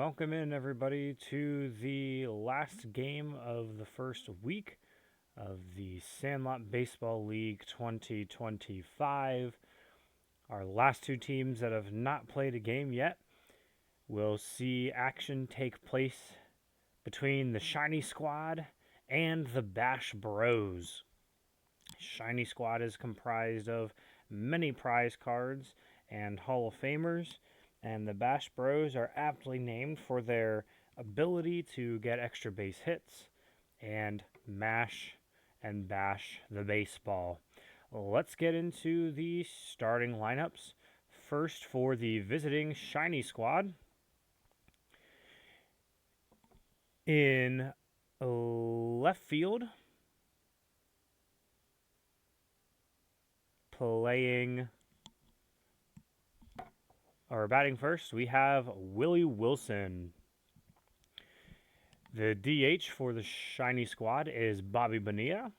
welcome in everybody to the last game of the first week of the Sandlot Baseball League 2025. Our last two teams that have not played a game yet will see action take place between the Shiny Squad and the Bash Bros. Shiny Squad is comprised of many prize cards and Hall of Famers, and the Bash Bros are aptly named for their ability to get extra base hits and mash and bash the baseball. Let's get into the starting lineups. First, for the visiting Shiny Squad, in left field, batting first, we have Willie Wilson. The DH for the Shiny Squad is Bobby Bonilla.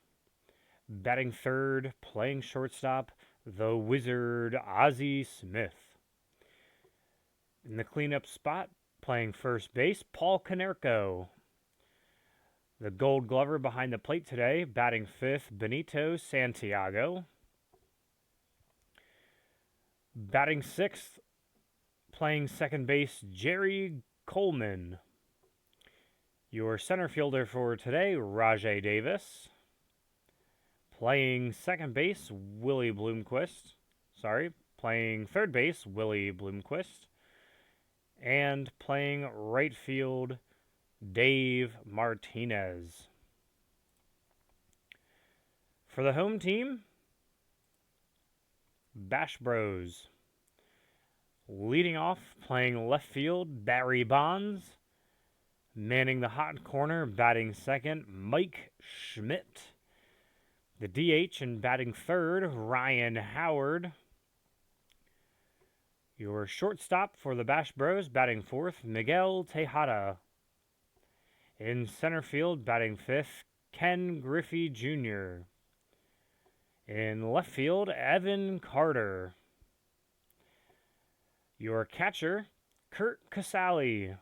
Batting third, playing shortstop, the Wizard Ozzie Smith. In the cleanup spot, playing first base, Paul Konerko. The Gold Glover behind the plate today, batting fifth, Benito Santiago. Batting sixth, playing second base, Jerry Coleman. Your center fielder for today, Rajay Davis. Playing second base, playing third base, Willie Bloomquist. And playing right field, Dave Martinez. For the home team, Bash Bros. Leading off, playing left field, Barry Bonds. Manning the hot corner, batting second, Mike Schmidt. The DH and batting third, Ryan Howard. Your shortstop for the Bash Bros, batting fourth, Miguel Tejada. In center field, batting fifth, Ken Griffey Jr. In left field, Evan Carter. Your catcher, Kurt Casale.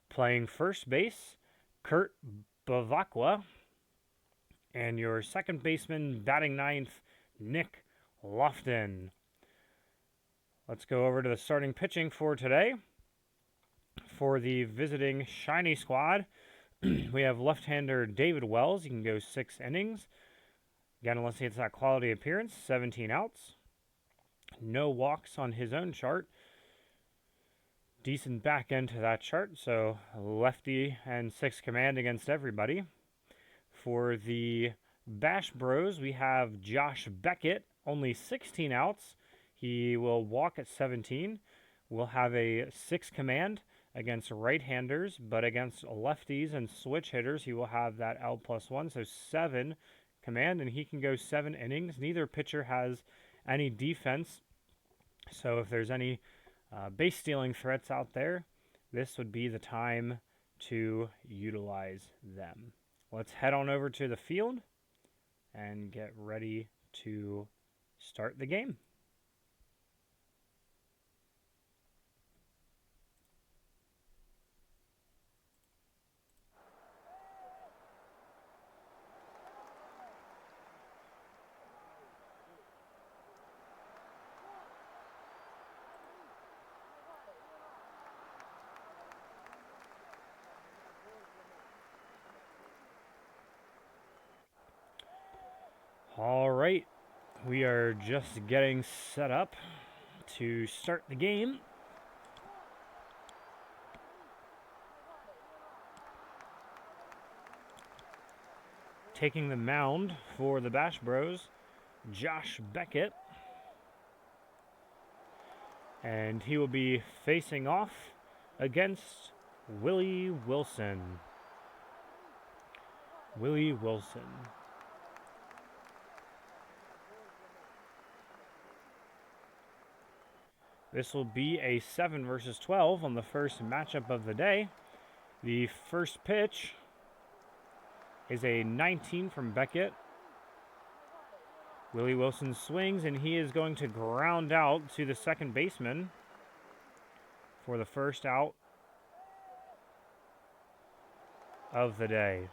Playing first base, Kurt Bavakwa. And your second baseman, batting ninth, Nick Lofton. Let's go over to the starting pitching for today. For the visiting Shiny Squad, we have left-hander David Wells. He can go 6 innings. Again, unless he hits that quality appearance, 17 outs. No walks on his own chart. Decent back end to that chart, so lefty and 6 command against everybody. For the Bash Bros, we have Josh Beckett, only 16 outs. He will walk at 17. We'll have a 6 command against right-handers, but against lefties and switch hitters, he will have that L+1, so 7 command, and he can go 7 innings. Neither pitcher has any defense, so if there's any base stealing threats out there, this would be the time to utilize them. Let's head on over to the field and get ready to start the game. All right, we are just getting set up to start the game. Taking the mound for the Bash Bros, Josh Beckett. And he will be facing off against Willie Wilson. Willie Wilson. This will be a 7 versus 12 on the first matchup of the day. The first pitch is a 19 from Beckett. Willie Wilson swings, and he is going to ground out to the second baseman for the first out of the day.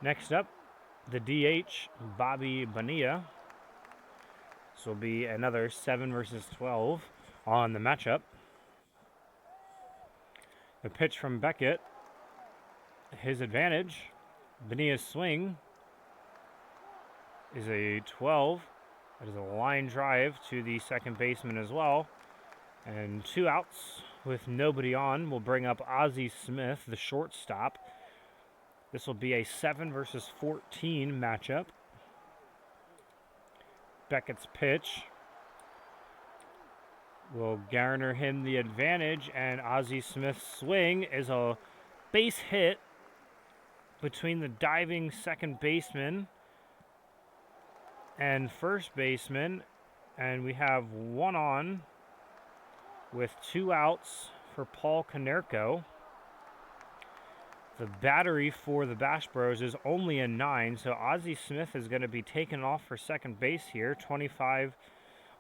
Next up, the DH, Bobby Bonilla. This will be another 7 versus 12 on the matchup. The pitch from Beckett, his advantage. Bonilla's swing is a 12. That is a line drive to the second baseman as well. And 2 outs with nobody on will bring up Ozzie Smith, the shortstop. This will be a 7 versus 14 matchup. Beckett's pitch will garner him the advantage, and Ozzie Smith's swing is a base hit between the diving second baseman and first baseman, and we have 1 on with 2 outs for Paul Konerko. The battery for the Bash Bros is only a 9, so Ozzie Smith is going to be taken off for second base here. 25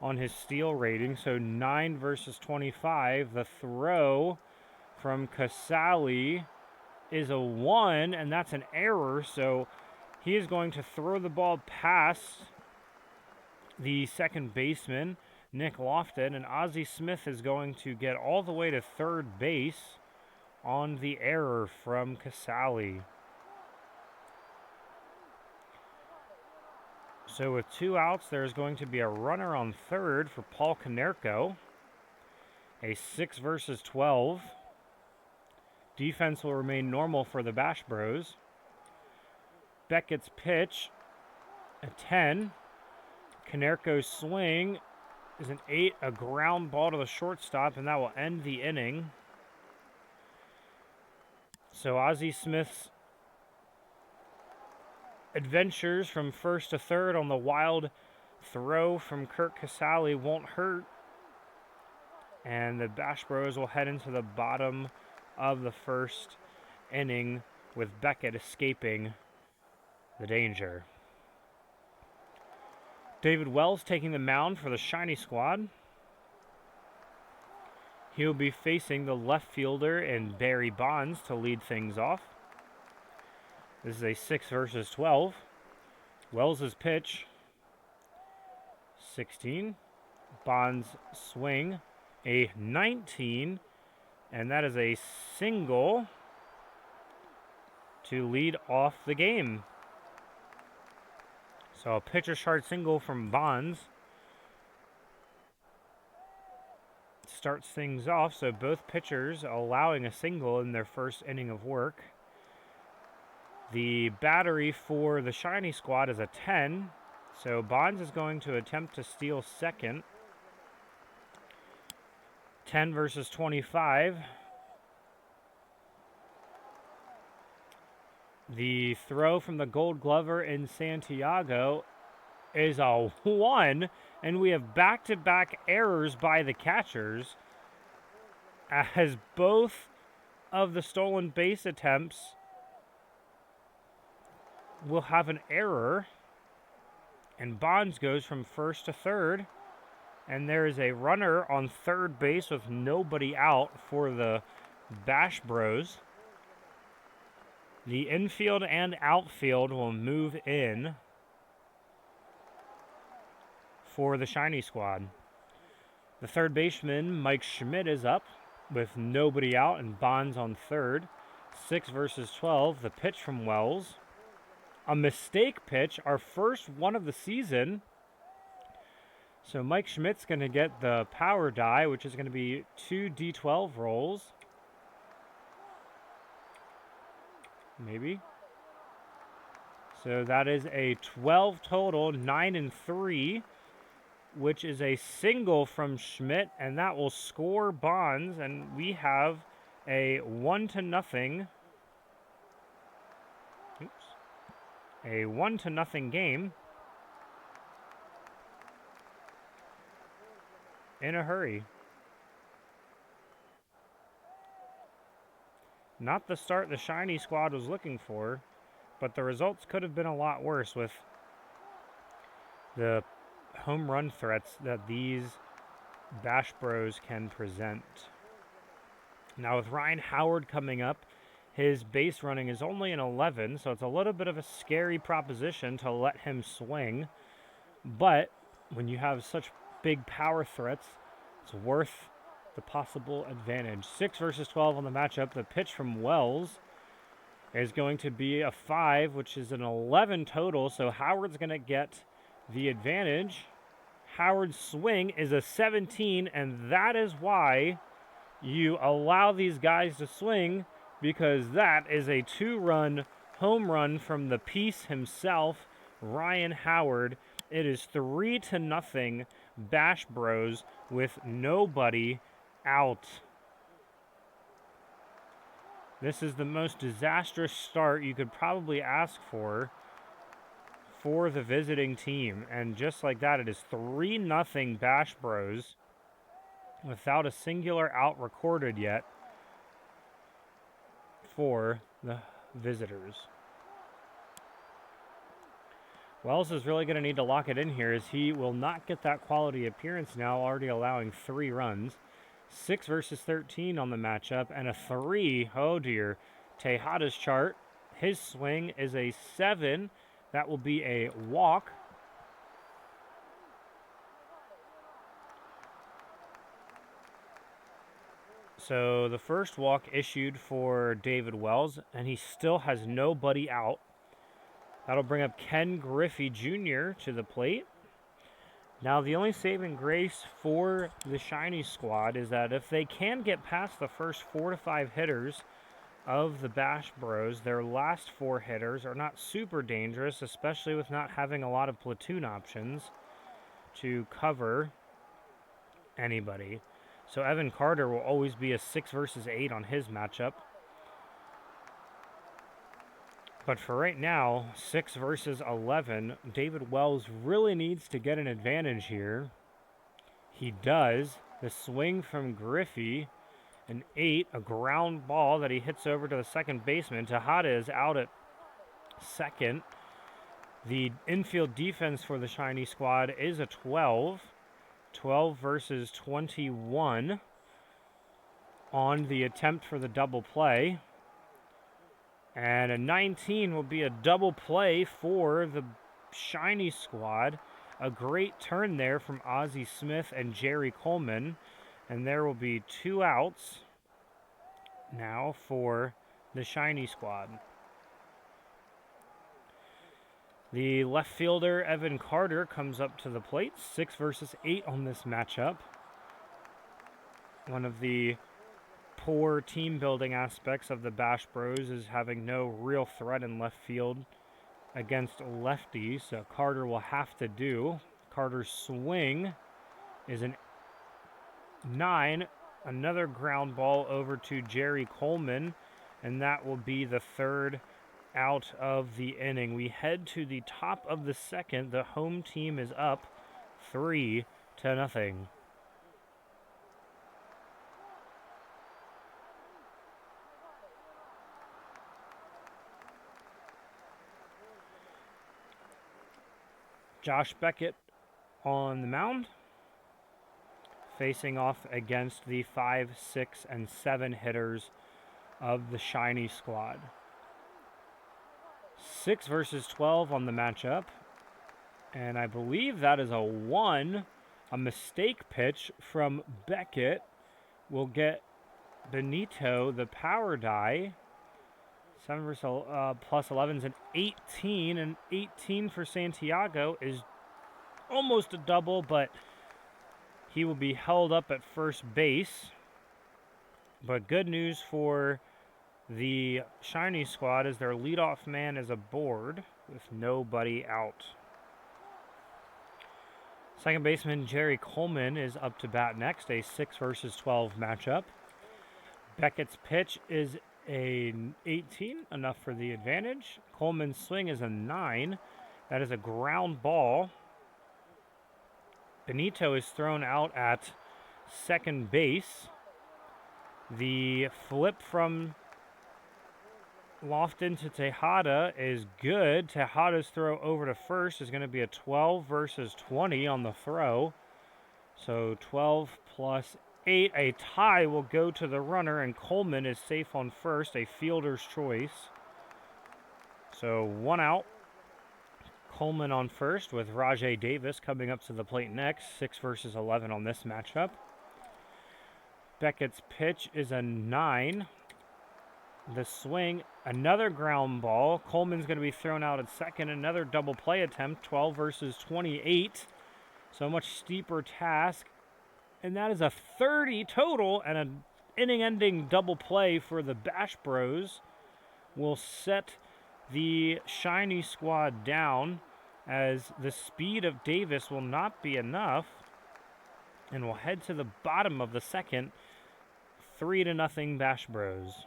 on his steal rating, so 9 versus 25. The throw from Casali is a 1, and that's an error, so he is going to throw the ball past the second baseman, Nick Lofton, and Ozzie Smith is going to get all the way to third base on the error from Casali. So with 2 outs, there's going to be a runner on third for Paul Konerko. A 6 versus 12. Defense will remain normal for the Bash Bros. Beckett's pitch, a 10. Konerko's swing is an 8, a ground ball to the shortstop, and that will end the inning. So Ozzie Smith's adventures from first to third on the wild throw from Kurt Casali won't hurt. And the Bash Bros will head into the bottom of the first inning with Beckett escaping the danger. David Wells taking the mound for the Shiny Squad. He'll be facing the left fielder in Barry Bonds to lead things off. This is a 6 versus 12. Wells' pitch, 16. Bonds' swing, a 19. And that is a single to lead off the game. So a pitcher short single from Bonds starts things off, so both pitchers allowing a single in their first inning of work. The battery for the Shiny Squad is a 10, so Bonds is going to attempt to steal second. 10 versus 25. The throw from the Gold Glover in Santiago is a 1, and we have back-to-back errors by the catchers as both of the stolen base attempts will have an error, and Bonds goes from first to third, and there is a runner on third base with nobody out for the Bash Bros. The infield and outfield will move in for the Shiny Squad. The third baseman, Mike Schmidt, is up with nobody out and Bonds on third. 6 versus 12, the pitch from Wells. A mistake pitch, our first one of the season. So Mike Schmidt's going to get the power die, which is going to be 2 D12 rolls. Maybe. So that is a 12 total, 9 and 3, which is a single from Schmidt, and that will score Bonds, and we have a 1-0. A 1-0 game. In a hurry. Not the start the Shiny Squad was looking for, but the results could have been a lot worse with the home run threats that these Bash Bros can present. Now with Ryan Howard coming up, his base running is only an 11, so it's a little bit of a scary proposition to let him swing. But when you have such big power threats, it's worth the possible advantage. 6 versus 12 on the matchup. The pitch from Wells is going to be a 5, which is an 11 total, so Howard's going to get the advantage. Howard's swing is a 17, and that is why you allow these guys to swing, because that is a 2-run home run from the piece himself, Ryan Howard. It is 3-0 Bash Bros with nobody out. This is the most disastrous start you could probably ask for the visiting team. And just like that, it is 3-0 Bash Bros without a singular out recorded yet for the visitors. Wells is really going to need to lock it in here, as he will not get that quality appearance now, already allowing 3 runs. 6 versus 13 on the matchup, and a 3. Oh dear. Tejada's chart. His swing is a 7. That will be a walk. So the first walk issued for David Wells, and he still has nobody out. That'll bring up Ken Griffey Jr. to the plate. Now, the only saving grace for the Shiny squad is that if they can get past the first 4 to 5 hitters of the Bash Bros, their last 4 hitters are not super dangerous, especially with not having a lot of platoon options to cover anybody. So Evan Carter will always be a 6 versus 8 on his matchup. But for right now, 6 versus 11, David Wells really needs to get an advantage here. He does. The swing from Griffey, an 8, a ground ball that he hits over to the second baseman. Tejada is out at second. The infield defense for the Shiny squad is a 12. 12 versus 21 on the attempt for the double play. And a 19 will be a double play for the Shiny squad. A great turn there from Ozzie Smith and Jerry Coleman. And there will be 2 outs now for the Shiny squad. The left fielder, Evan Carter, comes up to the plate. 6 versus 8 on this matchup. One of the poor team building aspects of the Bash Bros is having no real threat in left field against lefties, so Carter will have to do. Carter's swing is an 9, another ground ball over to Jerry Coleman, and that will be the 3rd out of the inning. We head to the top of the 2nd. The home team is up 3-0. Josh Beckett on the mound, facing off against the 5, 6, and 7 hitters of the Shiny squad. 6 versus 12 on the matchup, and I believe that is a 1. A mistake pitch from Beckett will get Benito the power die. 7 versus plus 11 is an 18, and 18 for Santiago is almost a double, but he will be held up at first base. But good news for the Shiny squad is their leadoff man is aboard with nobody out. Second baseman Jerry Coleman is up to bat next, a 6 versus 12 matchup. Beckett's pitch is an 18, enough for the advantage. Coleman's swing is a 9. That is a ground ball. Benito is thrown out at second base. The flip from Lofton to Tejada is good. Tejada's throw over to first is going to be a 12 versus 20 on the throw. So 12 plus 8. A tie will go to the runner, and Coleman is safe on first, a fielder's choice. So 1 out. Coleman on first with Rajay Davis coming up to the plate next. 6 versus 11 on this matchup. Beckett's pitch is a 9. The swing, another ground ball. Coleman's going to be thrown out at second. Another double play attempt, 12 versus 28. So a much steeper task. And that is a 30 total, and an inning-ending double play for the Bash Bros will set the Shiny squad down, as the speed of Davis will not be enough, and will head to the bottom of the second. 3-0 Bash Bros.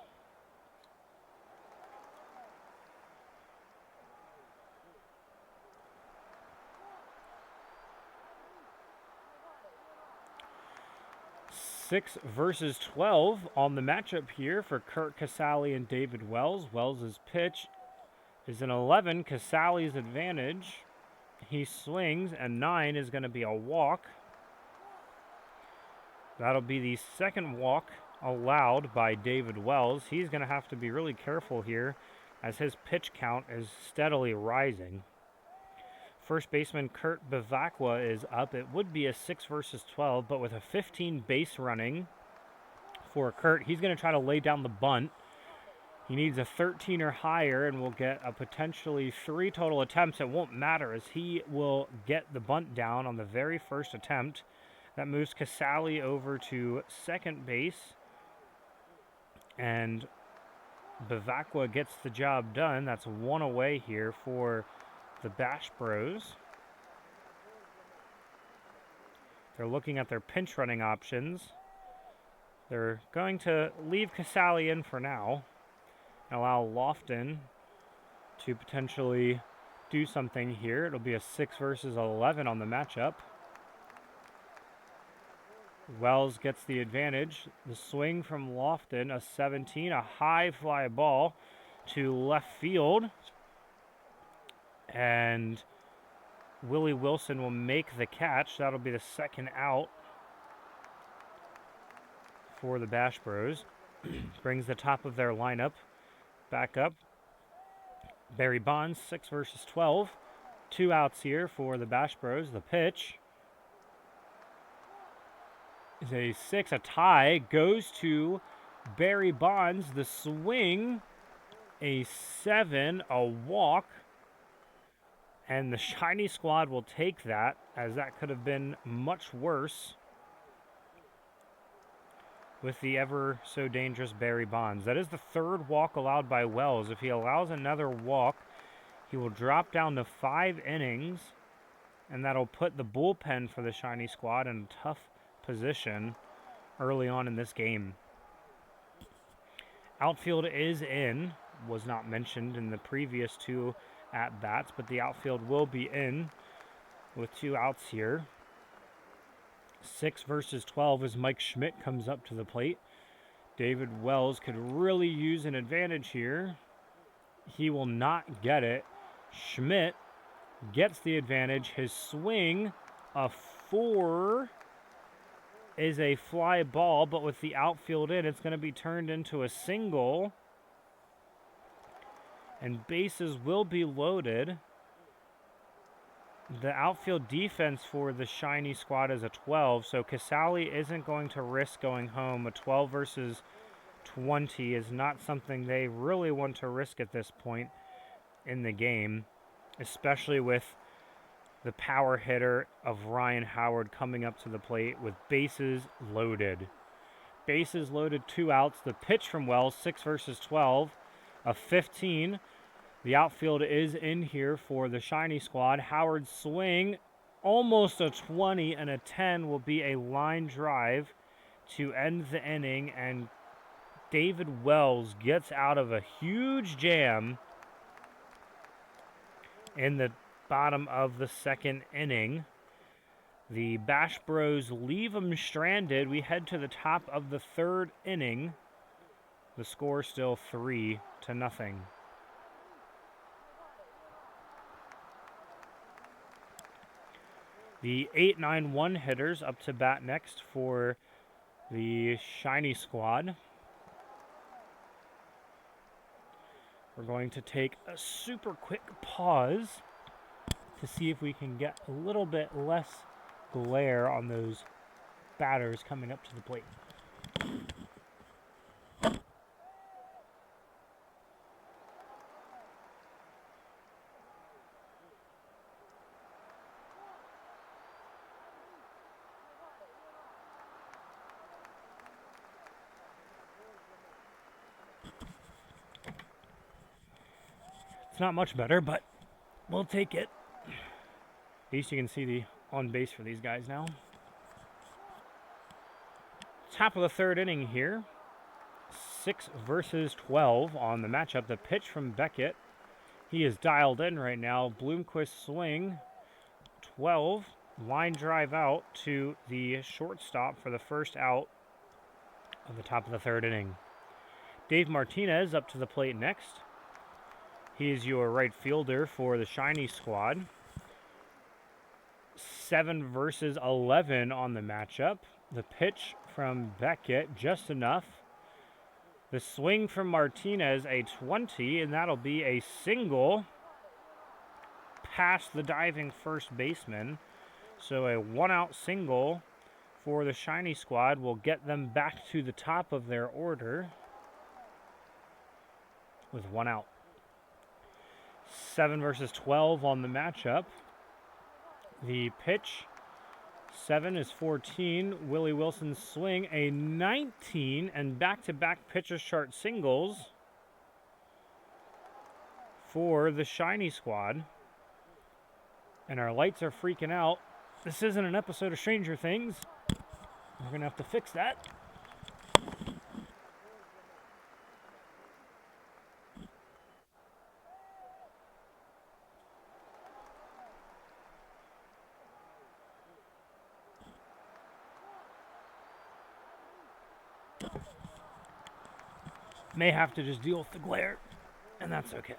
Six versus 12 on the matchup here for Kurt Casale and David Wells. Wells' pitch is an 11, Casale's advantage. He swings, and 9 is going to be a walk. That'll be the second walk allowed by David Wells. He's going to have to be really careful here, as his pitch count is steadily rising. First baseman Kurt Bevacqua is up. It would be a 6 versus 12, but with a 15 base running for Kurt, he's going to try to lay down the bunt. He needs a 13 or higher and will get a potentially 3 total attempts. It won't matter, as he will get the bunt down on the very first attempt. That moves Casale over to second base, and Bevacqua gets the job done. That's 1 away here for the Bash Bros. They're looking at their pinch running options. They're going to leave Casale in for now and allow Lofton to potentially do something here. It'll be a 6 versus 11 on the matchup. Wells gets the advantage. The swing from Lofton, a 17, a high fly ball to left field. And Willie Wilson will make the catch. That'll be the second out for the Bash Bros. Brings the top of their lineup back up. Barry Bonds, 6 versus 12. 2 outs here for the Bash Bros. The pitch is a 6. A tie goes to Barry Bonds. The swing, a 7. A walk. And the Shiny squad will take that, as that could have been much worse with the ever so dangerous Barry Bonds. That is the 3rd walk allowed by Wells. If he allows another walk, he will drop down to 5 innings, and that'll put the bullpen for the Shiny squad in a tough position early on in this game. Outfield is in, was not mentioned in the previous 2 at-bats, but the outfield will be in with 2 outs here. 6 versus 12 as Mike Schmidt comes up to the plate. David Wells could really use an advantage here. He will not get it. Schmidt gets the advantage. His swing, a 4, is a fly ball, but with the outfield in, it's going to be turned into a single. And bases will be loaded. The outfield defense for the Shiny squad is a 12, so Casale isn't going to risk going home. A 12 versus 20 is not something they really want to risk at this point in the game, especially with the power hitter of Ryan Howard coming up to the plate with bases loaded. Bases loaded, 2 outs. The pitch from Wells, 6 versus 12. A 15. The outfield is in here for the Shiny squad. Howard's swing, almost a 20, and a 10 will be a line drive to end the inning. And David Wells gets out of a huge jam in the bottom of the second inning. The Bash Bros leave him stranded. We head to the top of the 3rd inning. The score still 3-0. The 8-9-1 hitters up to bat next for the Shiny Squad. We're going to take a super quick pause to see if we can get a little bit less glare on those batters coming up to the plate. It's not much better, but we'll take it. At least you can see the on base for these guys now. Top of the third inning here. 6 versus 12 on the matchup. The pitch from Beckett. He is dialed in right now. Bloomquist swing. 12. Line drive out to the shortstop for the first out of the top of the third inning. Dave Martinez up to the plate next. He is your right fielder for the Shiny Squad. 7 versus 11 on the matchup. The pitch from Beckett, just enough. The swing from Martinez, a 20, and that'll be a single past the diving first baseman. So a one-out single for the Shiny Squad will get them back to the top of their order with 1 out. 7 versus 12 on the matchup. The pitch, 7 is 14. Willie Wilson's swing, a 19, and back-to-back pitchers chart singles for the Shiny Squad. And our lights are freaking out. This isn't an episode of Stranger Things. We're going to have to fix that. May have to just deal with the glare, and that's okay.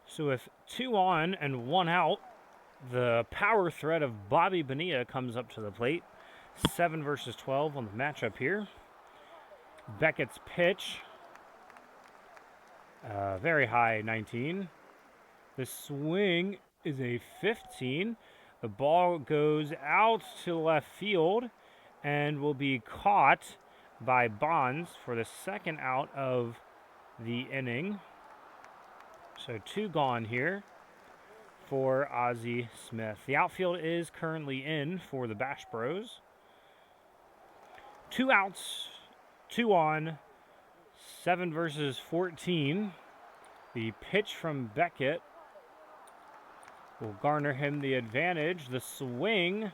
So with 2 on and 1 out, the power threat of Bobby Bonilla comes up to the plate. 7 versus 12 on the matchup here. Beckett's pitch, very high, 19. The swing is a 15. The ball goes out to left field and will be caught by Bonds for the second out of the inning. So 2 gone here for Ozzie Smith. The outfield is currently in for the Bash Bros. 2 outs, 2 on, 7 versus 14. The pitch from Beckett will garner him the advantage. The swing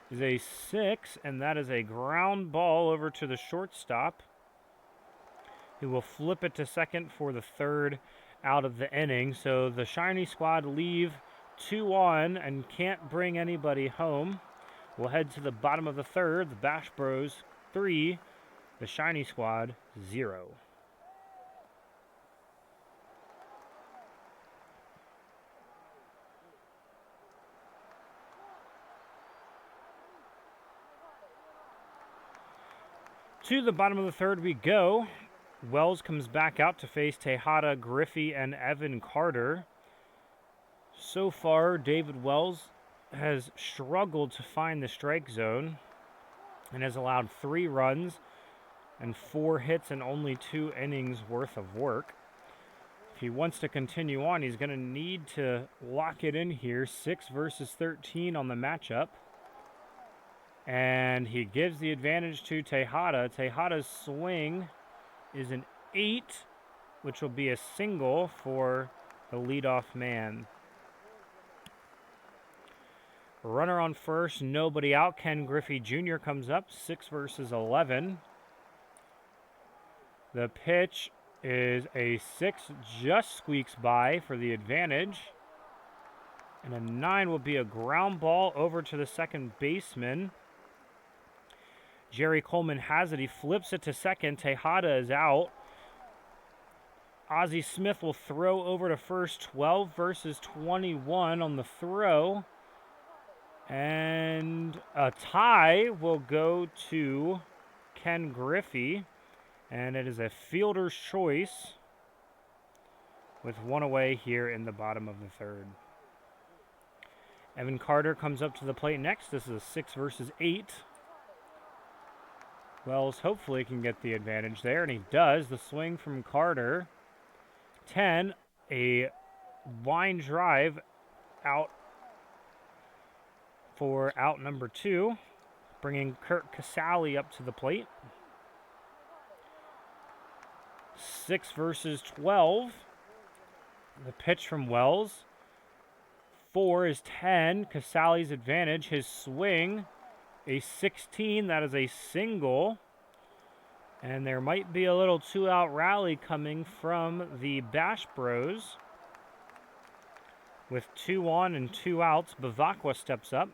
is a 6, and that is a ground ball over to the shortstop. He will flip it to second for the third out of the inning. So the Shiny Squad leave 2 on and can't bring anybody home. We'll head to the bottom of the third. The Bash Bros 3, the Shiny Squad 0. To the bottom of the third we go. Wells comes back out to face Tejada, Griffey, and Evan Carter. So far, David Wells has struggled to find the strike zone and has allowed 3 runs and 4 hits in only 2 innings worth of work. If he wants to continue on, he's going to need to lock it in here. 6 versus 13 on the matchup. And he gives the advantage to Tejada. Tejada's swing is an 8, which will be a single for the leadoff man. Runner on first, nobody out. Ken Griffey Jr. comes up, 6 versus 11. The pitch is a 6, just squeaks by for the advantage. And a 9 will be a ground ball over to the second baseman. Jerry Coleman has it. He flips it to second. Tejada is out. Ozzie Smith will throw over to first. 12 versus 21 on the throw. And a tie will go to Ken Griffey, and it is a fielder's choice with one away here in the bottom of the third. Evan Carter comes up to the plate next. This is a 6 versus 8. Wells hopefully can get the advantage there, and he does. The swing from Carter. 10, a line drive out for out number 2, bringing Kurt Casale up to the plate. 6 versus 12. The pitch from Wells. 4 is 10. Casale's advantage. His swing, a 16. That is a single. And there might be a little 2-out rally coming from the Bash Bros. With 2 on and 2 outs, Bavacqua steps up.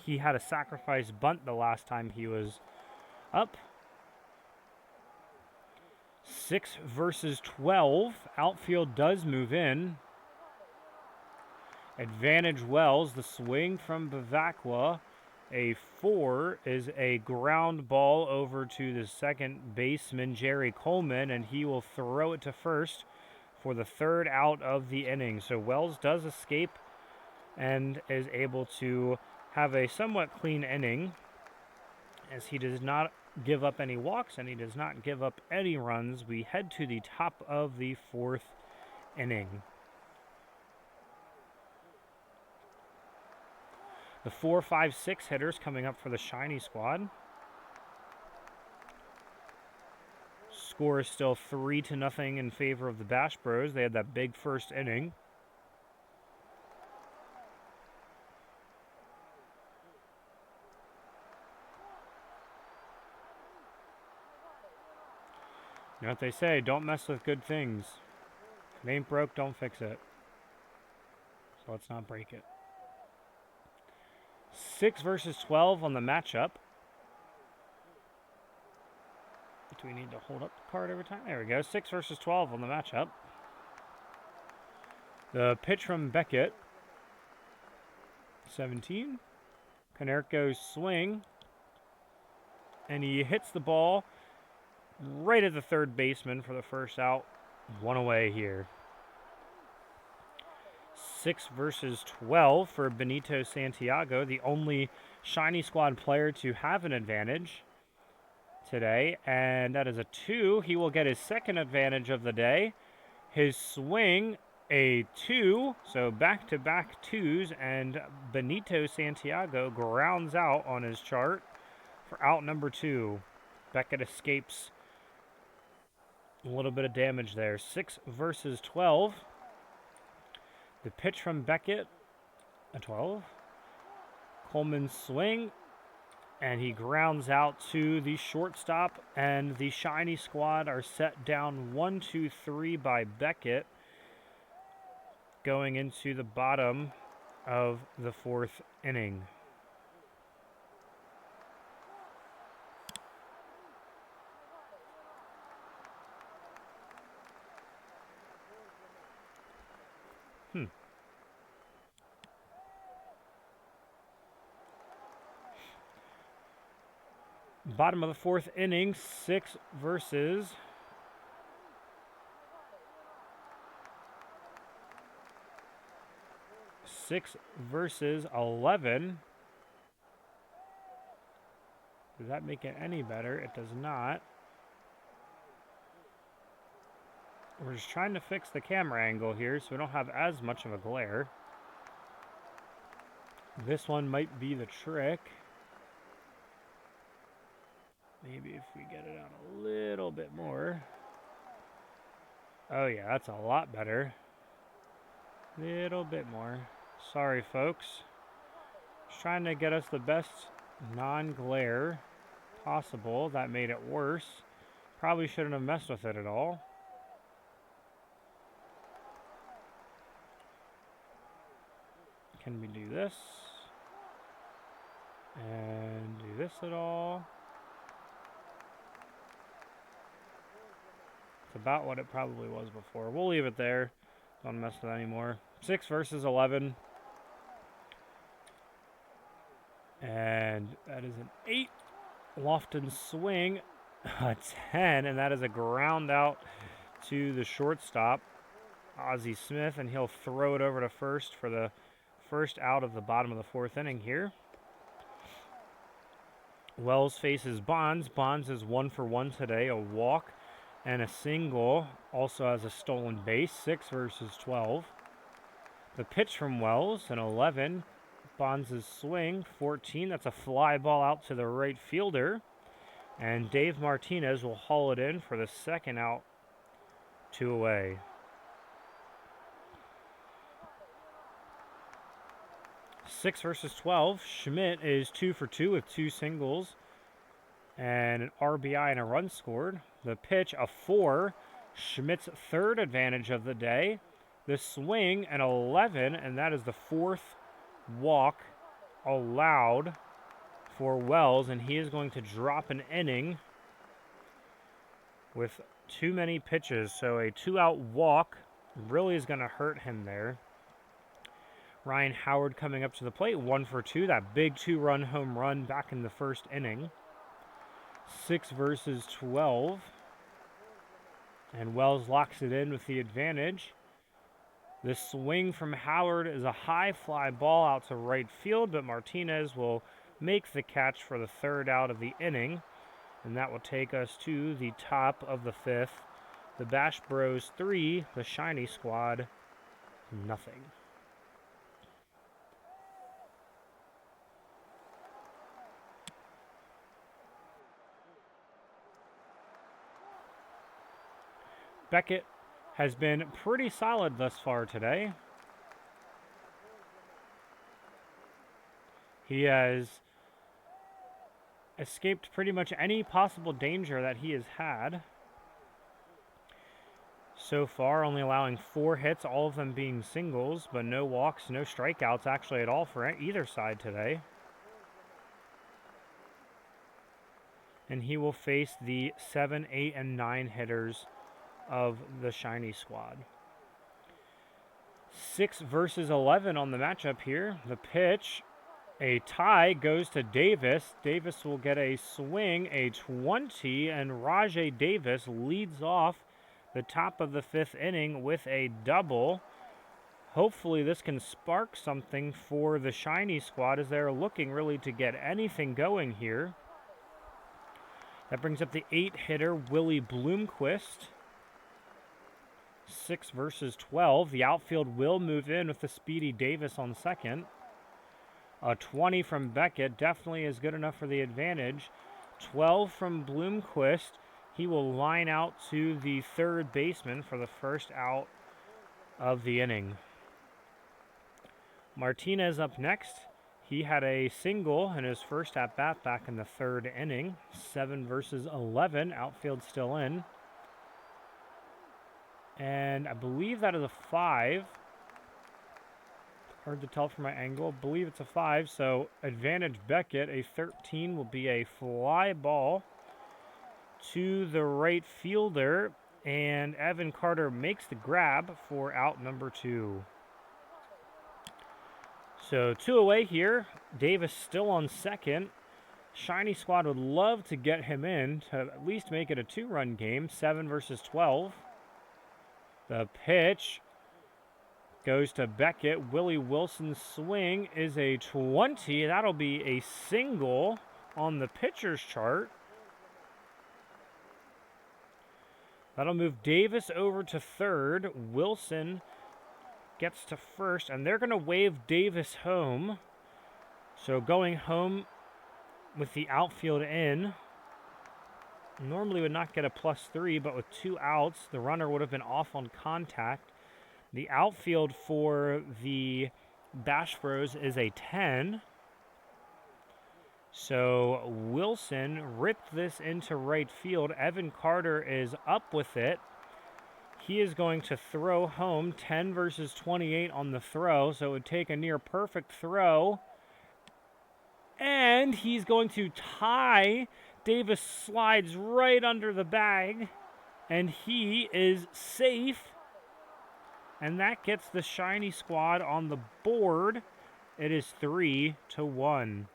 He had a sacrifice bunt the last time he was up. 6 versus 12. Outfield does move in. Advantage Wells. The swing from Bavacqua. A 4 is a ground ball over to the second baseman, Jerry Coleman, and he will throw it to first for the 3rd out of the inning. So Wells does escape and is able to have a somewhat clean inning, as he does not give up any walks and he does not give up any runs. We head to the top of the 4th inning. The 4, 5, 6 hitters coming up for the Shiny squad. Score is still 3-0 in favor of the Bash Bros. They had that big first inning. You know what they say, don't mess with good things. If it ain't broke, don't fix it. So let's not break it. 6 versus 12 on the matchup. Do we need to hold up the card every time? There we go. 6 versus 12 on the matchup. The pitch from Beckett. 17. Konerko's swing. And he hits the ball right at the third baseman for the first out. 1 away here. 6 versus 12 for Benito Santiago, the only Shiny Squad player to have an advantage today. And that is a 2. He will get his second advantage of the day. His swing, a 2. So back-to-back 2s, and Benito Santiago grounds out on his chart for out number 2. Beckett escapes a little bit of damage there. 6 versus 12. The pitch from Beckett, a 12. Coleman's swing, and he grounds out to the shortstop, and the Shiny squad are set down 1-2-3 by Beckett going into the bottom of the 4th inning. Bottom of the 4th inning, 6 versus 11. Does that make it any better? It does not. We're just trying to fix the camera angle here so we don't have as much of a glare. This one might be the trick. Maybe if we get it out a little bit more. Oh yeah, that's a lot better. Little bit more. Sorry, folks. Just trying to get us the best non-glare possible. That made it worse. Probably shouldn't have messed with it at all. Can we do this? And do this at all? It's about what it probably was before. We'll leave it there. Don't mess with it anymore. 6 versus 11. And that is an 8. Lofton swing, a 10, and that is a ground out to the shortstop, Ozzie Smith, and he'll throw it over to first for the first out of the bottom of the 4th inning here. Wells faces Bonds. Bonds is 1 for 1 today, a walk and a single. Also has a stolen base, 6 versus 12. The pitch from Wells, an 11. Bonds' swing, 14. That's a fly ball out to the right fielder. And Dave Martinez will haul it in for the second out, 2 away. Six versus 12. Schmidt is 2 for 2 with 2 singles and an RBI and a run scored. The pitch, a 4. Schmidt's 3rd advantage of the day. The swing, an 11, and that is the 4th walk allowed for Wells, and he is going to drop an inning with too many pitches. So a 2-out walk really is going to hurt him there. Ryan Howard coming up to the plate, 1 for 2. That big 2-run home run back in the 1st inning. 6 versus 12. And Wells locks it in with the advantage. The swing from Howard is a high fly ball out to right field, but Martinez will make the catch for the 3rd out of the inning. And that will take us to the top of the 5th. The Bash Bros 3, the Shiny Squad, nothing. Beckett has been pretty solid thus far today. He has escaped pretty much any possible danger that he has had. So far, only allowing 4 hits, all of them being singles, but no walks, no strikeouts actually at all for either side today. And he will face the 7, 8, and 9 hitters of the Shiny Squad. 6 versus 11 on the matchup here. The pitch, a tie, goes to Davis. Davis will get a swing, a 20, and Rajay Davis leads off the top of the 5th inning with a double. Hopefully this can spark something for the Shiny Squad as they're looking really to get anything going here. That brings up the 8-hitter, Willie Bloomquist. 6 versus 12. The outfield will move in with the speedy Davis on second. A 20 from Beckett definitely is good enough for the advantage. 12 from Bloomquist. He will line out to the 3rd baseman for the 1st out of the inning. Martinez up next. He had a single in his first at-bat back in the 3rd inning. 7 versus 11. Outfield still in. And I believe that is a 5. Hard to tell from my angle. I believe it's a 5. So advantage Beckett. A 13 will be a fly ball to the right fielder. And Evan Carter makes the grab for out number 2. So 2 away here. Davis still on second. Shiny Squad would love to get him in to at least make it a 2-run game. 7 versus 12. The pitch goes to Beckett. Willie Wilson's swing is a 20. That'll be a single on the pitcher's chart. That'll move Davis over to 3rd. Wilson gets to 1st, and they're going to wave Davis home. So going home with the outfield in. Normally would not get a +3, but with 2 outs, the runner would have been off on contact. The outfield for the Bash Bros is a 10. So Wilson ripped this into right field. Evan Carter is up with it. He is going to throw home. 10 versus 28 on the throw, so it would take a near perfect throw. And he's going to tie. Davis slides right under the bag, and he is safe. And that gets the Shiny Squad on the board. It is 3-1.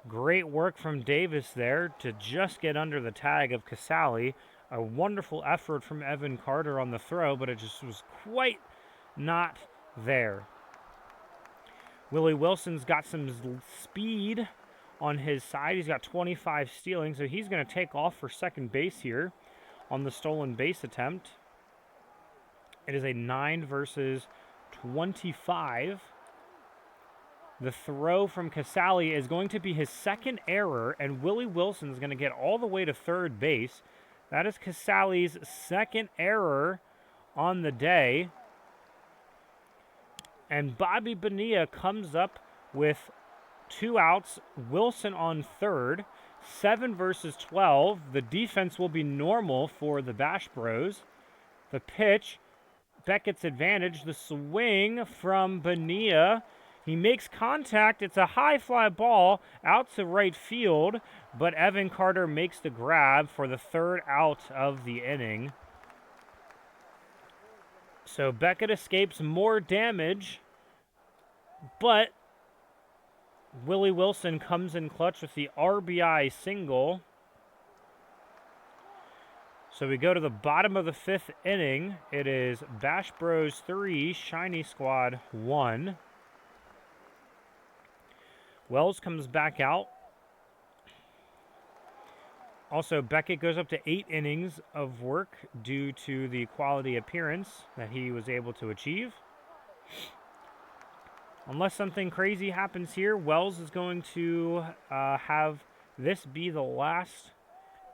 Great work from Davis there to just get under the tag of Casale. A wonderful effort from Evan Carter on the throw, but it just was quite not there. Willie Wilson's got some speed on his side. He's got 25 stealing, so he's going to take off for second base here on the stolen base attempt. It is a 9 versus 25. The throw from Casale is going to be his second error, and Willie Wilson is going to get all the way to third base. That is Casale's second error on the day. And Bobby Bonilla comes up with 2 outs, Wilson on third, 7 versus 12. The defense will be normal for the Bash Bros. The pitch, Beckett's advantage, the swing from Bonilla. He makes contact. It's a high fly ball out to right field, but Evan Carter makes the grab for the third out of the inning. So Beckett escapes more damage, but Willie Wilson comes in clutch with the RBI single. So we go to the bottom of the 5th inning. It is Bash Bros 3, Shiny Squad 1. Wells comes back out. Also, Beckett goes up to 8 innings of work due to the quality appearance that he was able to achieve. Unless something crazy happens here, Wells is going to have this be the last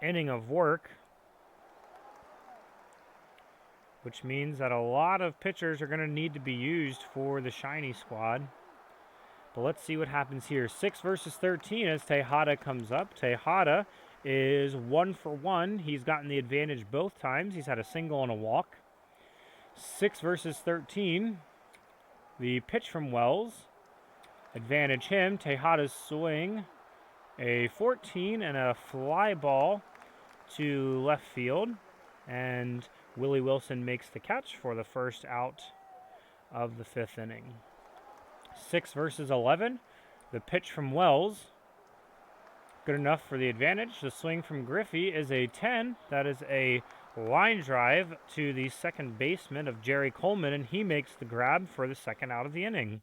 inning of work, which means that a lot of pitchers are going to need to be used for the Shiny Squad. But let's see what happens here. 6 versus 13 as Tejada comes up. Tejada is 1 for 1. He's gotten the advantage both times. He's had a single and a walk. 6 versus 13. The pitch from Wells. Advantage him. Tejada's swing. A 14 and a fly ball to left field. And Willie Wilson makes the catch for the first out of the 5th inning. 6 versus 11. The pitch from Wells. Good enough for the advantage. The swing from Griffey is a 10. That is a line drive to the second baseman of Jerry Coleman, and he makes the grab for the second out of the inning.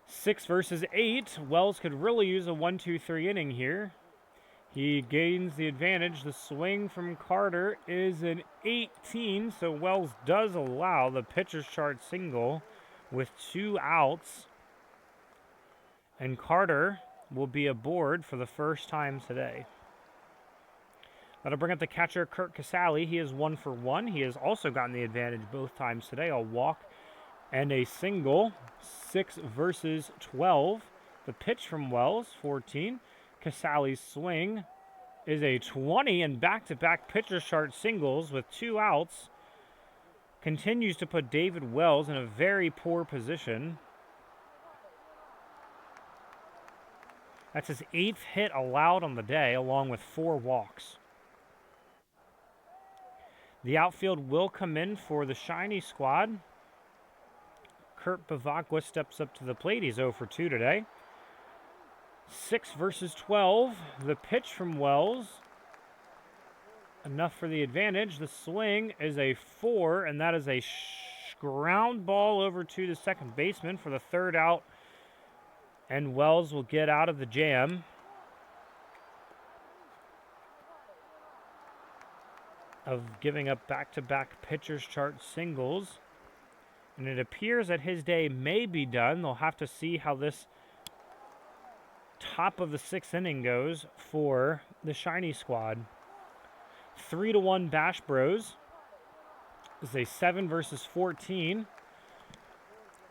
6 versus 8. Wells could really use a 1-2-3 inning here. He gains the advantage. The swing from Carter is an 18, so Wells does allow the pitcher's chart single with 2 outs. And Carter will be aboard for the first time today. That'll bring up the catcher, Kurt Casale. He is 1 for 1. He has also gotten the advantage both times today. A walk and a single. 6 versus 12. The pitch from Wells, 14. Casale's swing is a 20, and back-to-back pitcher chart singles with 2 outs continues to put David Wells in a very poor position. That's his 8th hit allowed on the day, along with 4 walks. The outfield will come in for the Shiny Squad. Kurt Bavacqua steps up to the plate. He's 0 for 2 today. 6 versus 12. The pitch from Wells. Enough for the advantage. The swing is a 4, and that is a ground ball over to the second baseman for the third out. And Wells will get out of the jam. Of giving up back-to-back pitcher's chart singles. And it appears that his day may be done. They'll have to see how this top of the 6th inning goes for the Shiny Squad. 3-1 Bash Bros. This is a 7 versus 14.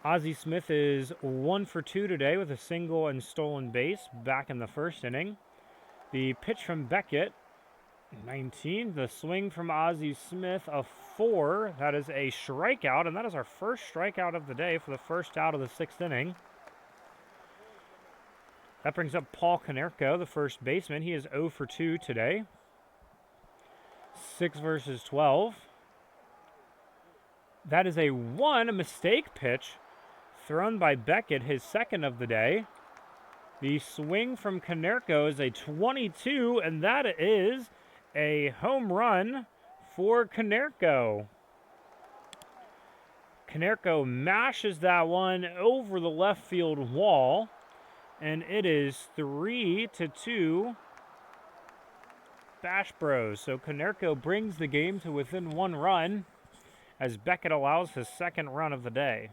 Ozzie Smith is 1 for 2 today with a single and stolen base back in the first inning. The pitch from Beckett, 19. The swing from Ozzie Smith, a 4. That is a strikeout, and that is our first strikeout of the day for the first out of the 6th inning. That brings up Paul Konerko, the first baseman. He is 0 for 2 today. 6 versus 12. That is a 1, a mistake pitch thrown by Beckett, his second of the day. The swing from Konerko is a 22, and that is a home run for Konerko. Konerko mashes that one over the left field wall, and it is 3-2 Bash Bros. So Konerko brings the game to within 1 run as Beckett allows his second run of the day.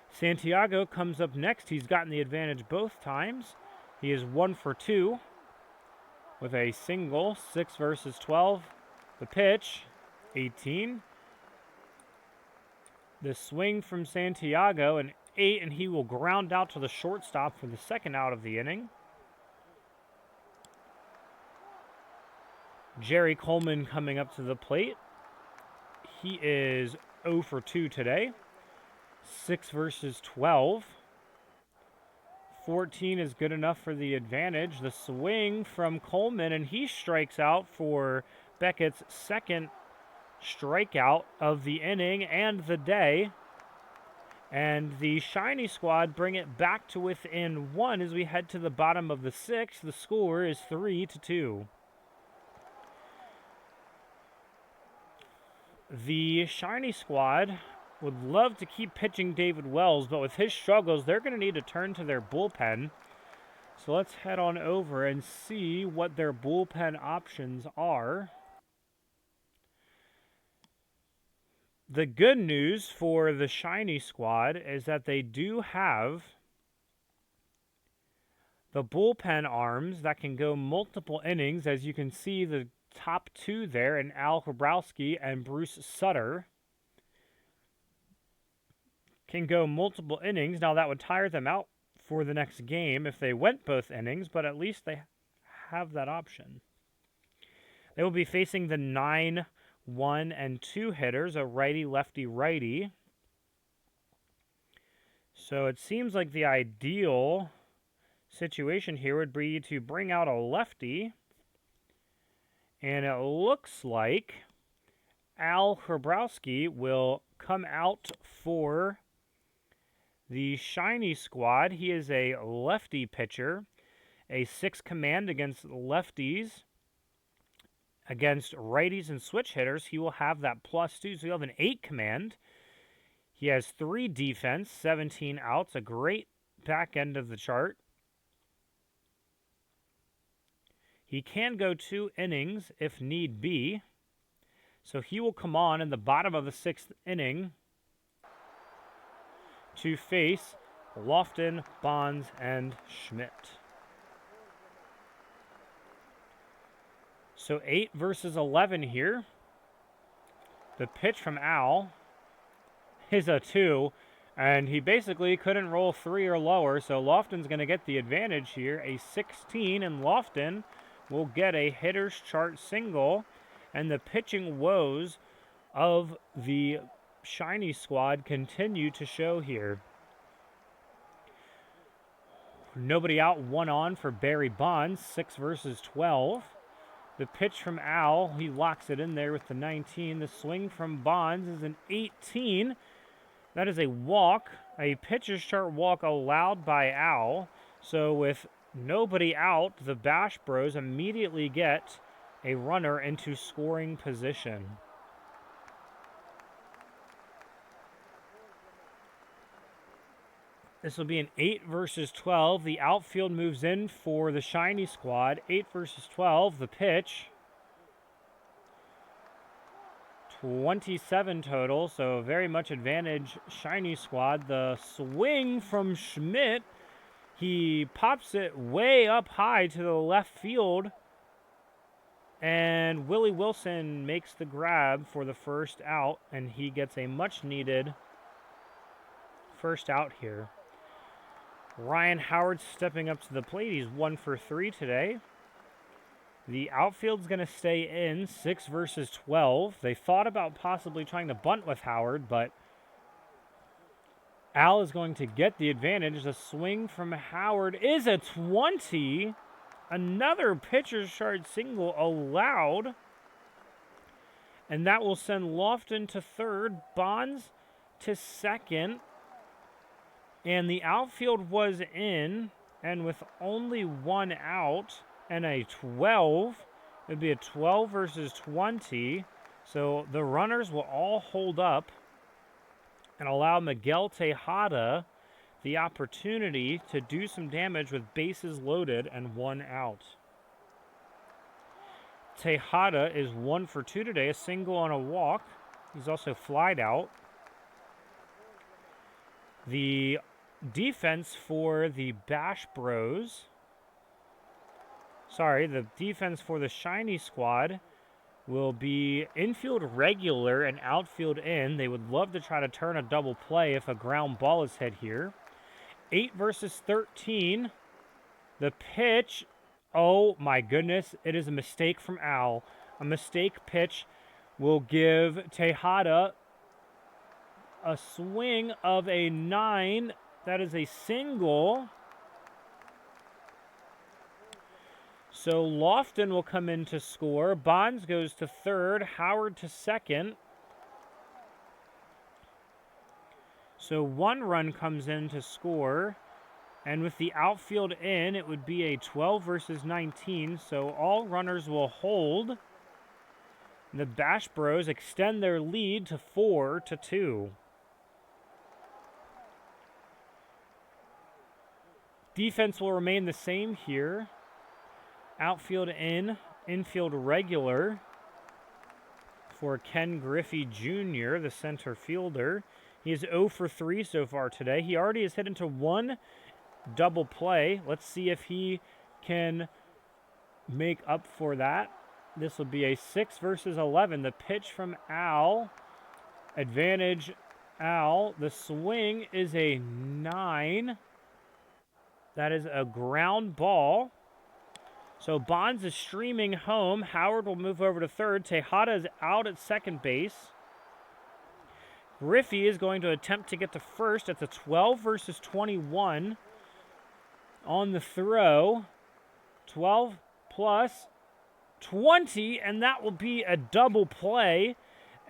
Santiago comes up next. He's gotten the advantage both times. He is 1 for 2 with a single, 6 versus 12. The pitch, 18. The swing from Santiago, an 8, and he will ground out to the shortstop for the second out of the inning. Jerry Coleman coming up to the plate. He is 0 for 2 today. 6 versus 12. 14 is good enough for the advantage. The swing from Coleman, and he strikes out for Beckett's second strikeout of the inning and the day. And the Shiny Squad bring it back to within 1 as we head to the bottom of the 6th. The score is 3-2. The Shiny Squad would love to keep pitching David Wells, but with his struggles, they're going to need to turn to their bullpen. So let's head on over and see what their bullpen options are. The good news for the Shiny Squad is that they do have the bullpen arms that can go multiple innings. As you can see, the top 2 there, in Al Hrabowski and Bruce Sutter, can go multiple innings. Now, that would tire them out for the next game if they went both innings, but at least they have that option. They will be facing the 9, 1, and 2 hitters, a righty, lefty, righty. So it seems like the ideal situation here would be to bring out a lefty, and it looks like Al Hrabowski will come out for the Shiny Squad. He is a lefty pitcher, a 6 command against lefties. Against righties and switch hitters, he will have that +2, so he'll have an 8 command. He has 3 defense, 17 outs, a great back end of the chart. He can go 2 innings if need be. So he will come on in the bottom of the 6th inning to face Lofton, Bonds, and Schmidt. So 8 versus 11 here. The pitch from Al is a 2, and he basically couldn't roll 3 or lower, so Lofton's going to get the advantage here. A 16, and Lofton will get a hitter's chart single, and the pitching woes of the Shiny Squad continue to show here. Nobody out, 1 on for Barry Bonds, 6 versus 12. The pitch from Al, he locks it in there with the 19. The swing from Bonds is an 18. That is a walk, a pitcher's chart walk allowed by Al. So with nobody out, the Bash Bros immediately get a runner into scoring position. This will be an 8 versus 12. The outfield moves in for the Shiny Squad. 8 versus 12. The pitch, 27 total, so very much advantage Shiny Squad. The swing from Schmidt, he pops it way up high to the left field, and Willie Wilson makes the grab for the first out, and he gets a much-needed first out here. Ryan Howard stepping up to the plate. He's 1 for 3 today. The outfield's going to stay in, 6 versus 12. They thought about possibly trying to bunt with Howard, but Al is going to get the advantage. The swing from Howard is a 20. Another pitcher's chart single allowed. And that will send Lofton to third, Bonds to second. And the outfield was in, and with only one out and a 12, it would be a 12 versus 20. So the runners will all hold up and allow Miguel Tejada the opportunity to do some damage with bases loaded and one out. Tejada is 1 for 2 today, a single on a walk. He's also flied out. The defense for the Bash Bros, the defense for the Shiny Squad will be infield regular and outfield in. They would love to try to turn a double play if a ground ball is hit here. 8 versus 13. The pitch, oh my goodness, it is a mistake from Al. A mistake pitch will give Tejada a swing of a 9. That is a single. So Lofton will come in to score. Bonds goes to third. Howard to second. So 1 run comes in to score. And with the outfield in, it would be a 12 versus 19. So all runners will hold. The Bash Bros extend their lead to 4-2. Defense will remain the same here. Outfield in, infield regular for Ken Griffey Jr., the center fielder. He is 0 for 3 so far today. He already has hit into 1 double play. Let's see if he can make up for that. This will be a 6 versus 11. The pitch from Al. Advantage Al. The swing is a 9. That is a ground ball. So Bonds is streaming home. Howard will move over to third. Tejada is out at second base. Griffey is going to attempt to get to first. It's a 12 versus 21 on the throw. 12 plus 20, and that will be a double play.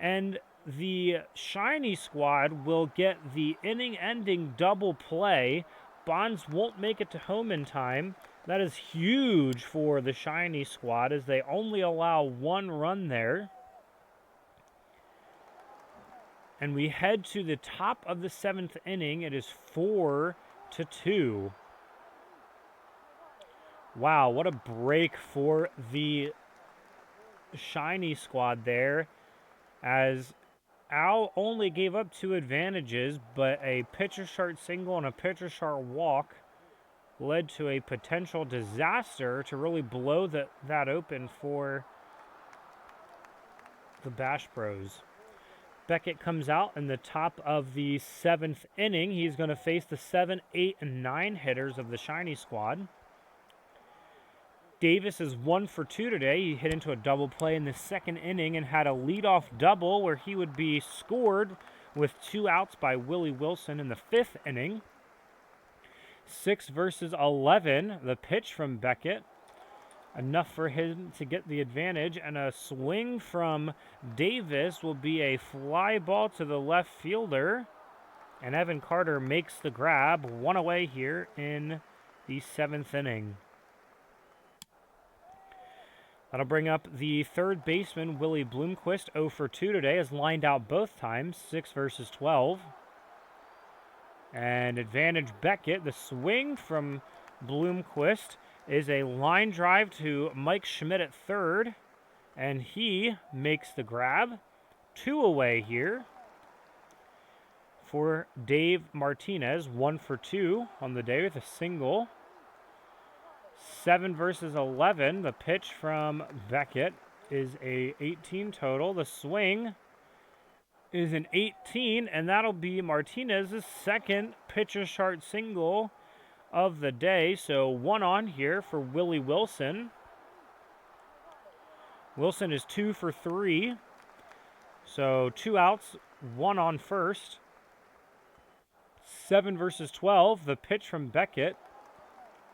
And the Shiny Squad will get the inning-ending double play. Bonds won't make it to home in time. That is huge for the Shiny Squad as they only allow 1 run there. And we head to the top of the 7th inning. It is 4-2. Wow, what a break for the Shiny Squad there, as Al only gave up 2 advantages, but a pitcher sharp single and a pitcher sharp walk led to a potential disaster to really blow that open for the Bash Bros. Beckett comes out in the top of the 7th inning. He's going to face the 7, 8, and 9 hitters of the Shiny Squad. Davis is 1 for 2 today. He hit into a double play in the 2nd inning and had a leadoff double where he would be scored with 2 outs by Willie Wilson in the 5th inning. 6 versus 11, the pitch from Beckett. Enough for him to get the advantage, and a swing from Davis will be a fly ball to the left fielder. And Evan Carter makes the grab. 1 away here in the 7th inning. That'll bring up the third baseman, Willie Bloomquist, 0 for 2 today, has lined out both times, 6 versus 12. And advantage Beckett. The swing from Bloomquist is a line drive to Mike Schmidt at third, and he makes the grab. 2 away here for Dave Martinez, 1 for 2 on the day with a single. 7 versus 11. The pitch from Beckett is a 18 total. The swing is an 18, and that'll be Martinez's 2nd pitcher sharp single of the day. So 1 on here for Willie Wilson. Wilson is 2 for 3. So 2 outs, 1 on first. 7 versus 12. The pitch from Beckett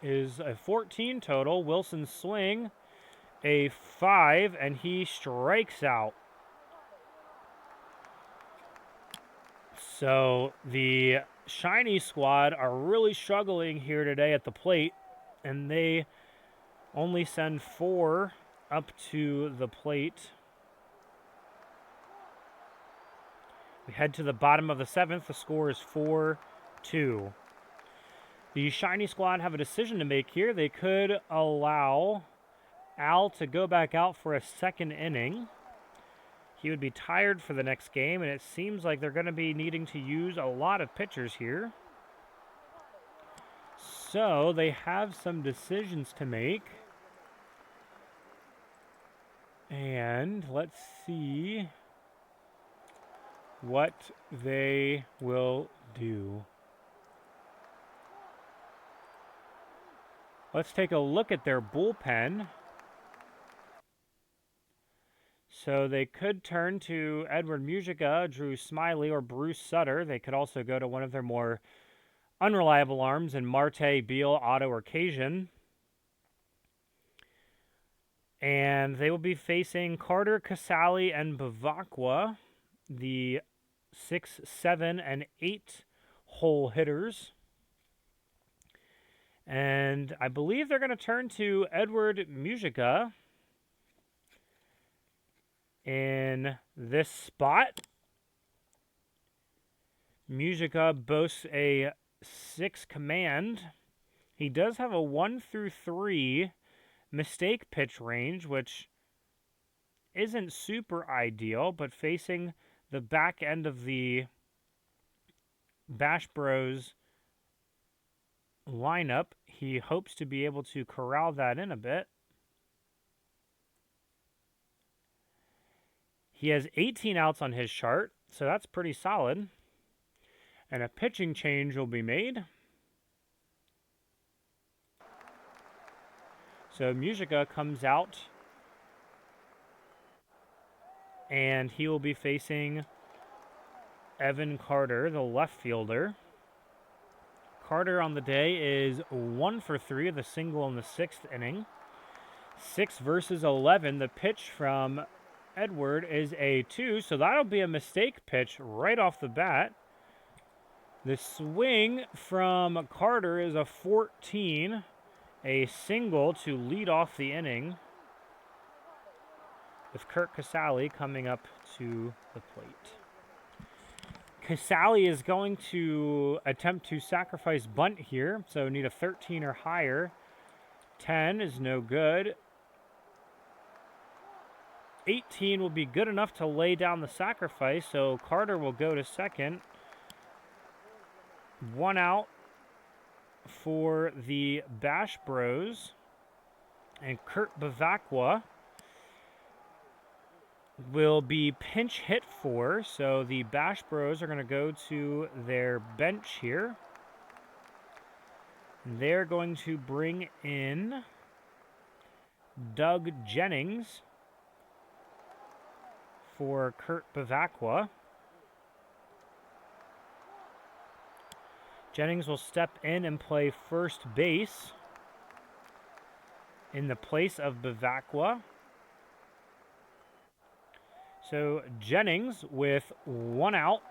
is a 14 total. Wilson's swing, a 5, and he strikes out. So the Shiny squad are really struggling here today at the plate, and they only send 4 up to the plate. We head to the bottom of the 7th. The score is 4-2. The Shiny squad have a decision to make here. They could allow Al to go back out for a second inning. He would be tired for the next game, and it seems like they're going to be needing to use a lot of pitchers here. So they have some decisions to make. And let's see what they will do. Let's take a look at their bullpen. So they could turn to Edward Musica, Drew Smiley, or Bruce Sutter. They could also go to one of their more unreliable arms in Marte, Beal, Otto, or Cajun. And they will be facing Carter, Casali, and Bavacqua, the 6, 7, and 8 hole hitters. And I believe they're going to turn to Edward Musica in this spot. Musica boasts a 6 command. He does have a 1 through 3 mistake pitch range, which isn't super ideal, but facing the back end of the Bash Bros lineup, he hopes to be able to corral that in a bit. He has 18 outs on his chart, so that's pretty solid. And a pitching change will be made. So Musica comes out, and he will be facing Evan Carter, the left fielder. Carter on the day is 1 for 3 with a single in the 6th inning. 6 versus 11. The pitch from Edward is a 2, so that'll be a mistake pitch right off the bat. The swing from Carter is a 14, a single to lead off the inning, with Kurt Casali coming up to the plate. Casali is going to attempt to sacrifice bunt here, so need a 13 or higher. 10 is no good. 18 will be good enough to lay down the sacrifice, so Carter will go to second. 1 out for the Bash Bros, and Kurt Bavacqua will be pinch hit for, so the Bash Bros are going to go to their bench here. They're going to bring in Doug Jennings for Kurt Bavacqua. Jennings will step in and play first base in the place of Bavacqua. So Jennings with 1 out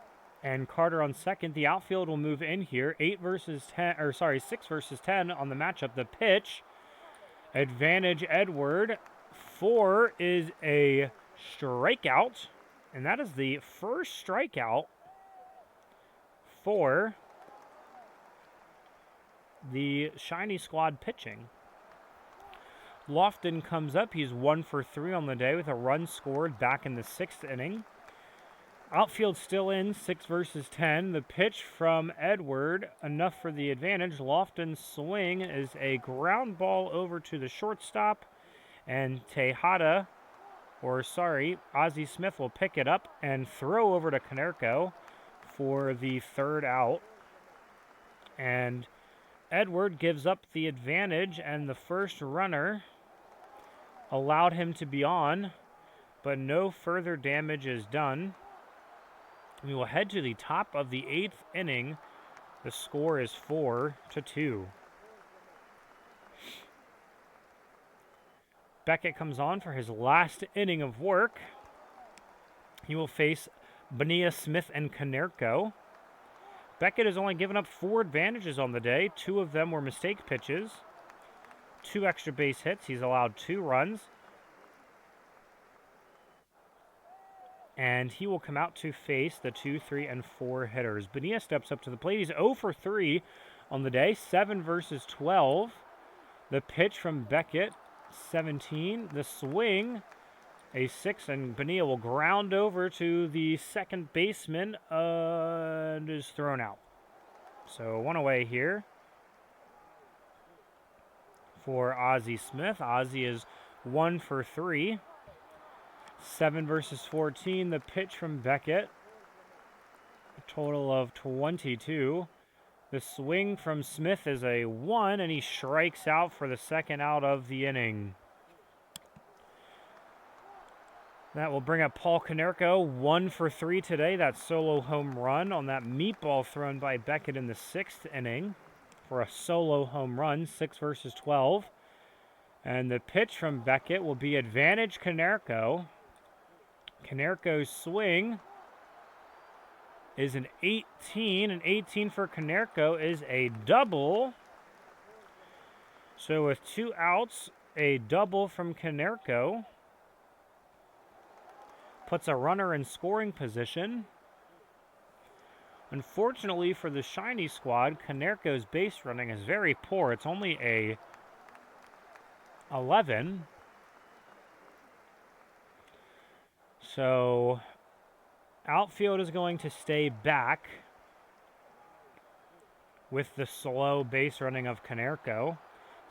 and Carter on second. The outfield will move in here. 6 versus 10 on the matchup. The pitch, advantage Edward. 4 is a strikeout, and that is the first strikeout for the Shiny squad pitching. Lofton comes up. He's 1 for 3 on the day with a run scored back in the 6th inning. Outfield still in, 6 versus 10. The pitch from Edward, enough for the advantage. Lofton's swing is a ground ball over to the shortstop, and Ozzie Smith will pick it up and throw over to Konerko for the 3rd out. And Edward gives up the advantage, and the first runner allowed him to be on, but no further damage is done. We will head to the top of the 8th inning. The score is 4-2. Beckett comes on for his last inning of work. He will face Bonilla, Smith, and Konerko. Beckett has only given up 4 advantages on the day. 2 of them were mistake pitches. 2 extra base hits. He's allowed 2 runs. And he will come out to face the 2, 3, and 4 hitters. Bonilla steps up to the plate. He's 0 for 3 on the day. 7 versus 12. The pitch from Beckett, 17. The swing, a 6, and Bonilla will ground over to the second baseman and is thrown out. So 1 away here for Ozzie Smith. Ozzie is 1 for 3. 7 versus 14. The pitch from Beckett, a total of 22. The swing from Smith is a 1, and he strikes out for the second out of the inning. That will bring up Paul Konerko, 1 for 3 today. That solo home run on that meatball thrown by Beckett in the 6th inning for a solo home run, 6 versus 12. And the pitch from Beckett will be advantage Konerko. Konerko's swing is an 18, and 18 for Konerko is a double. So with 2 outs, a double from Konerko puts a runner in scoring position. Unfortunately for the shiny squad, Konerko's base running is very poor. It's only a 11. So outfield is going to stay back with the slow base running of Konerko.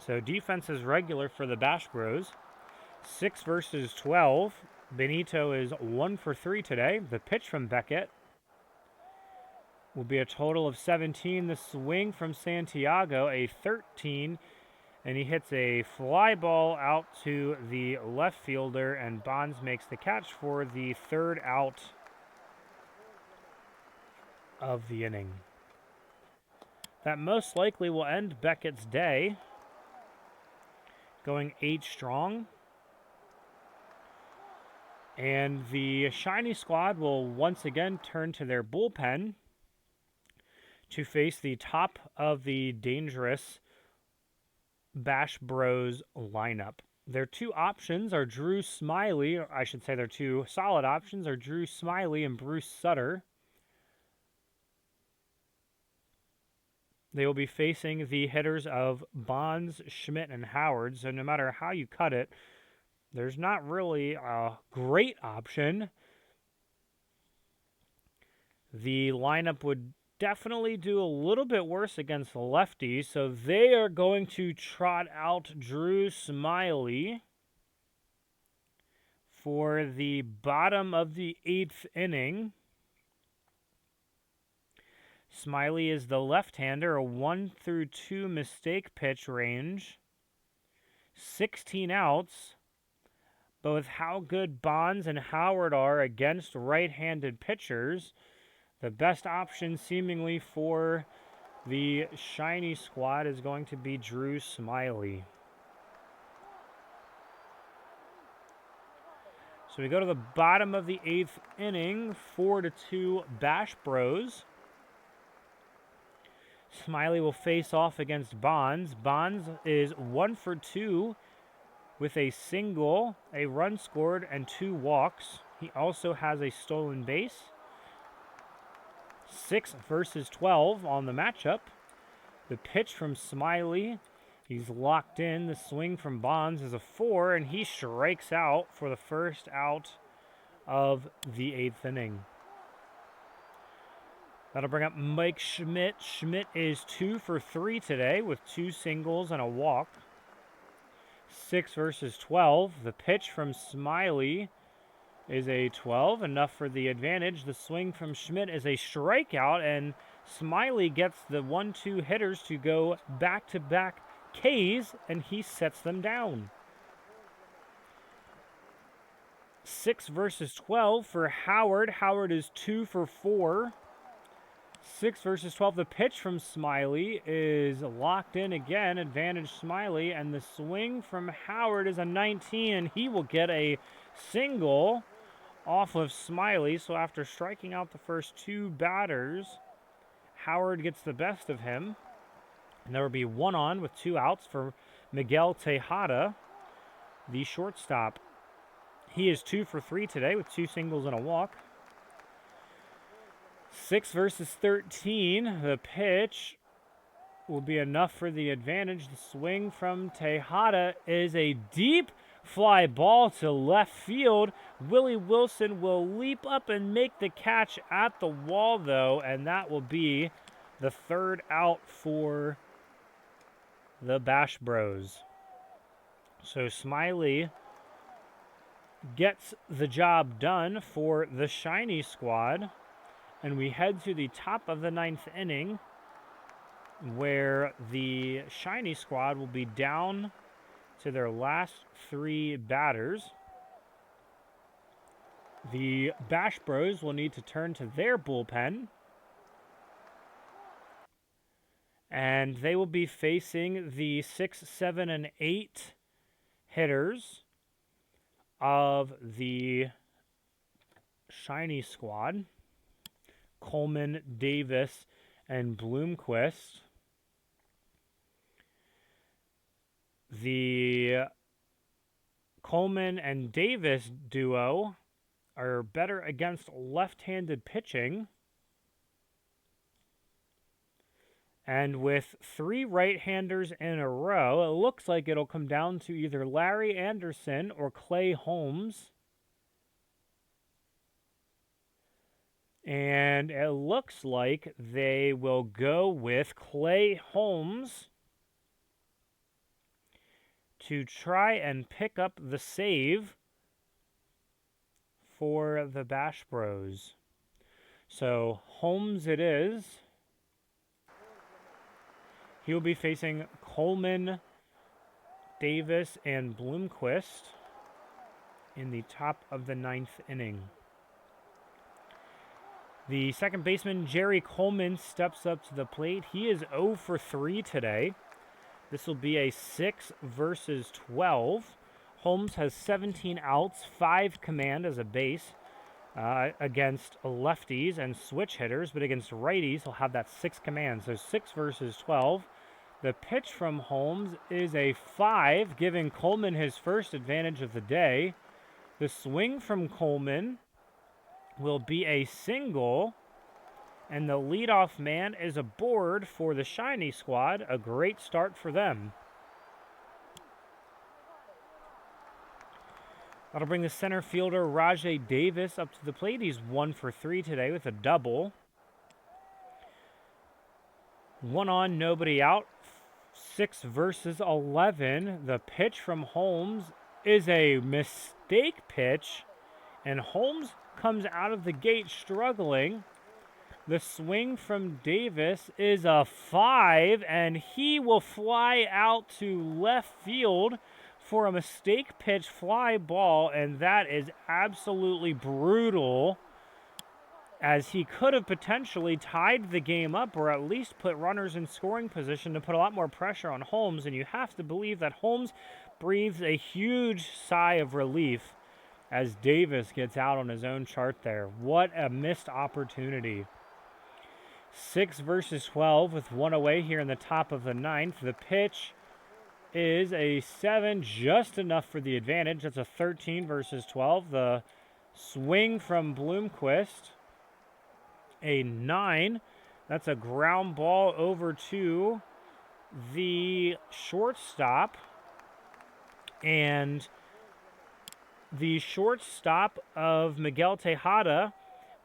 So defense is regular for the Bash Bros. 6 versus 12. Benito is 1 for 3 today. The pitch from Beckett will be a total of 17. The swing from Santiago, a 13. And he hits a fly ball out to the left fielder, and Bonds makes the catch for the 3rd out of the inning. That most likely will end Beckett's day, going 8 strong. And the shiny squad will once again turn to their bullpen to face the top of the dangerous Bash Bros lineup. Their 2 options are Drew Smiley, or I should say their 2 solid options are Drew Smiley and Bruce Sutter. They will be facing the hitters of Bonds, Schmidt, and Howard. So no matter how you cut it, there's not really a great option. The lineup would definitely do a little bit worse against the lefties, so they are going to trot out Drew Smiley for the bottom of the 8th inning. Smiley is the left-hander, a 1 through 2 mistake pitch range, 16 outs. But with how good Bonds and Howard are against right-handed pitchers, the best option seemingly for the shiny squad is going to be Drew Smiley. So we go to the bottom of the 8th inning, 4-2 Bash Bros. Smiley will face off against Bonds. Bonds is 1 for 2 with a single, a run scored, and 2 walks. He also has a stolen base. 6 versus 12 on the matchup. The pitch from Smiley, he's locked in. The swing from Bonds is a 4, and he strikes out for the first out of the 8th inning. That'll bring up Mike Schmidt. Schmidt is 2 for 3 today with 2 singles and a walk. 6 versus 12. The pitch from Smiley is a 12, enough for the advantage. The swing from Schmidt is a strikeout, and Smiley gets the 1-2 hitters to go back-to-back Ks, and he sets them down. 6 versus 12 for Howard. Howard is 2 for 4. 6 versus 12. The pitch from Smiley is locked in again. Advantage Smiley, and the swing from Howard is a 19, and he will get a single off of Smiley. So after striking out the first 2 batters, Howard gets the best of him. And there will be one on with 2 outs for Miguel Tejada, the shortstop. He is 2 for 3 today with 2 singles and a walk. 6 versus 13. The pitch will be enough for the advantage. The swing from Tejada is a deep fly ball to left field. Willie Wilson will leap up and make the catch at the wall, though, and that will be the 3rd out for the Bash Bros. So Smiley gets the job done for the Shiny squad, and we head to the top of the 9th inning, where the Shiny squad will be down to their last 3 batters. The Bash Bros will need to turn to their bullpen, and they will be facing the 6, 7, and 8 hitters of the Shiny squad, Coleman, Davis, and Bloomquist. The Coleman and Davis duo are better against left-handed pitching. And with 3 right-handers in a row, it looks like it'll come down to either Larry Anderson or Clay Holmes. And it looks like they will go with Clay Holmes to try and pick up the save for the Bash Bros. So Holmes it is. He will be facing Coleman, Davis, and Bloomquist in the top of the 9th inning. The second baseman, Jerry Coleman, steps up to the plate. He is 0 for 3 today. This will be a 6 versus 12. Holmes has 17 outs, 5 command as a base against lefties and switch hitters, but against righties, he'll have that 6 command. So 6 versus 12. The pitch from Holmes is a 5, giving Coleman his first advantage of the day. The swing from Coleman will be a single, and the leadoff man is aboard for the Shiny squad. A great start for them. That'll bring the center fielder Rajay Davis up to the plate. He's 1 for 3 today with a double. 1 on, nobody out. 6 versus 11. The pitch from Holmes is a mistake pitch, and Holmes comes out of the gate struggling. The swing from Davis is a 5, and he will fly out to left field for a mistake pitch fly ball, and that is absolutely brutal, as he could have potentially tied the game up or at least put runners in scoring position to put a lot more pressure on Holmes, and you have to believe that Holmes breathes a huge sigh of relief as Davis gets out on his own chart there. What a missed opportunity. 6 versus 12 with 1 away here in the top of the 9th. The pitch is a 7, just enough for the advantage. That's a 13 versus 12. The swing from Bloomquist, a 9. That's a ground ball over to the shortstop. And the shortstop of Miguel Tejada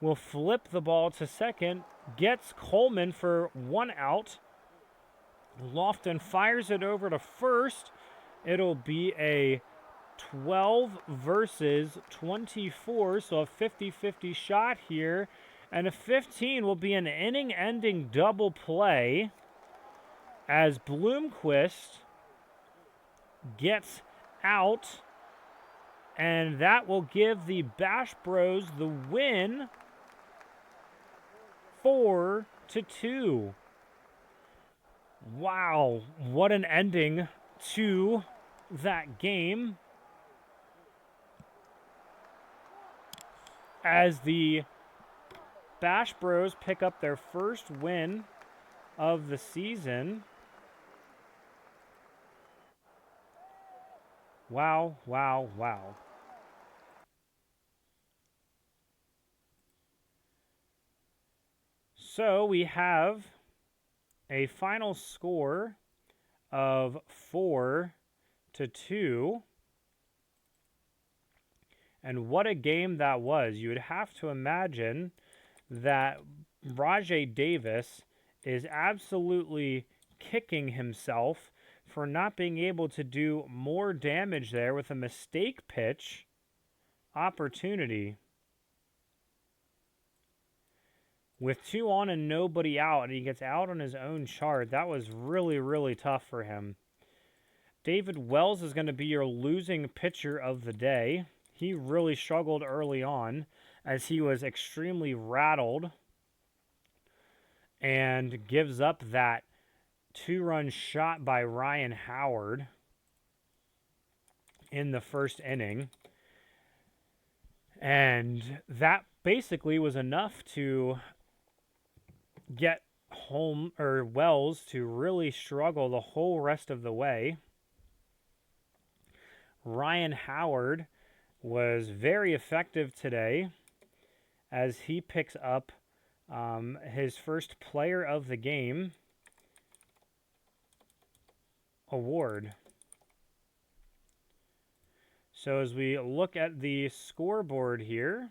will flip the ball to second, gets Coleman for 1 out. Lofton fires it over to first. It'll be a 12 versus 24, so a 50-50 shot here. And a 15 will be an inning-ending double play as Bloomquist gets out, and that will give the Bash Bros the win 4-2. Wow, what an ending to that game, as the Bash Bros pick up their first win of the season. Wow, wow, wow. So we have a final score of 4-2. And what a game that was. You would have to imagine that Rajay Davis is absolutely kicking himself for not being able to do more damage there with a mistake pitch opportunity. With 2 on and nobody out, and he gets out on his own chart, that was really, really tough for him. David Wells is going to be your losing pitcher of the day. He really struggled early on as he was extremely rattled and gives up that 2-run shot by Ryan Howard in the first inning. And that basically was enough to get Wells to really struggle the whole rest of the way. Ryan Howard was very effective today as he picks up his first Player of the Game award. So as we look at the scoreboard here,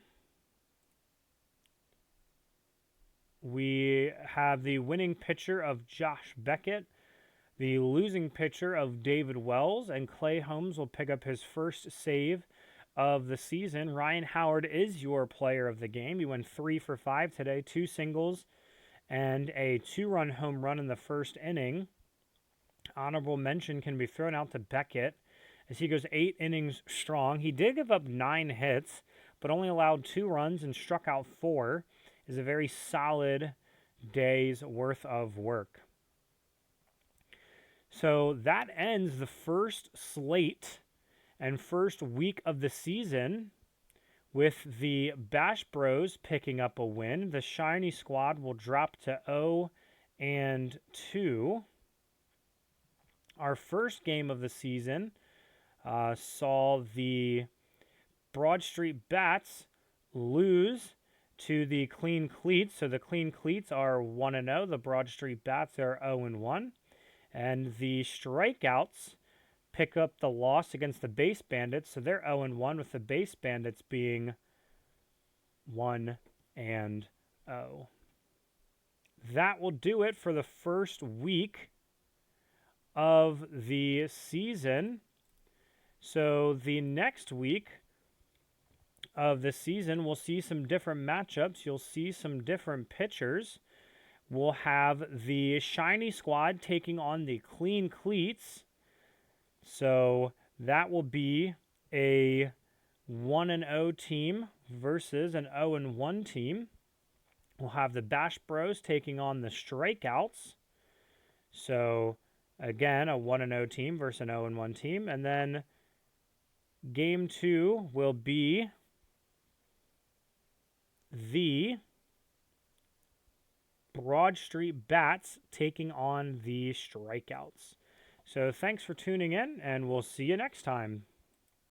we have the winning pitcher of Josh Beckett, the losing pitcher of David Wells, and Clay Holmes will pick up his first save of the season. Ryan Howard is your Player of the Game. He went 3 for 5 today, 2 singles and a 2-run home run in the first inning. Honorable mention can be thrown out to Beckett as he goes 8 innings strong. He did give up 9 hits, but only allowed 2 runs and struck out 4. Is a very solid day's worth of work. So that ends the first slate and first week of the season with the Bash Bros picking up a win. The Shiny Squad will drop to 0-2. Our first game of the season saw the Broad Street Bats lose to the Clean Cleats. So the Clean Cleats are 1-0. The Broad Street Bats are 0-1. And the Strikeouts pick up the loss against the Base Bandits. So they're 0-1 with the Base Bandits being 1-0. That will do it for the first week of the season. So the next week of the season, we'll see some different matchups. You'll see some different pitchers. We'll have the Shiny Squad taking on the Clean Cleats. So that will be a 1-0 team versus an 0-1 team. We'll have the Bash Bros taking on the Strikeouts. So again, a 1-0 team versus an 0-1 team. And then game 2 will be the Broad Street Bats taking on the Strikeouts. So thanks for tuning in, and we'll see you next time.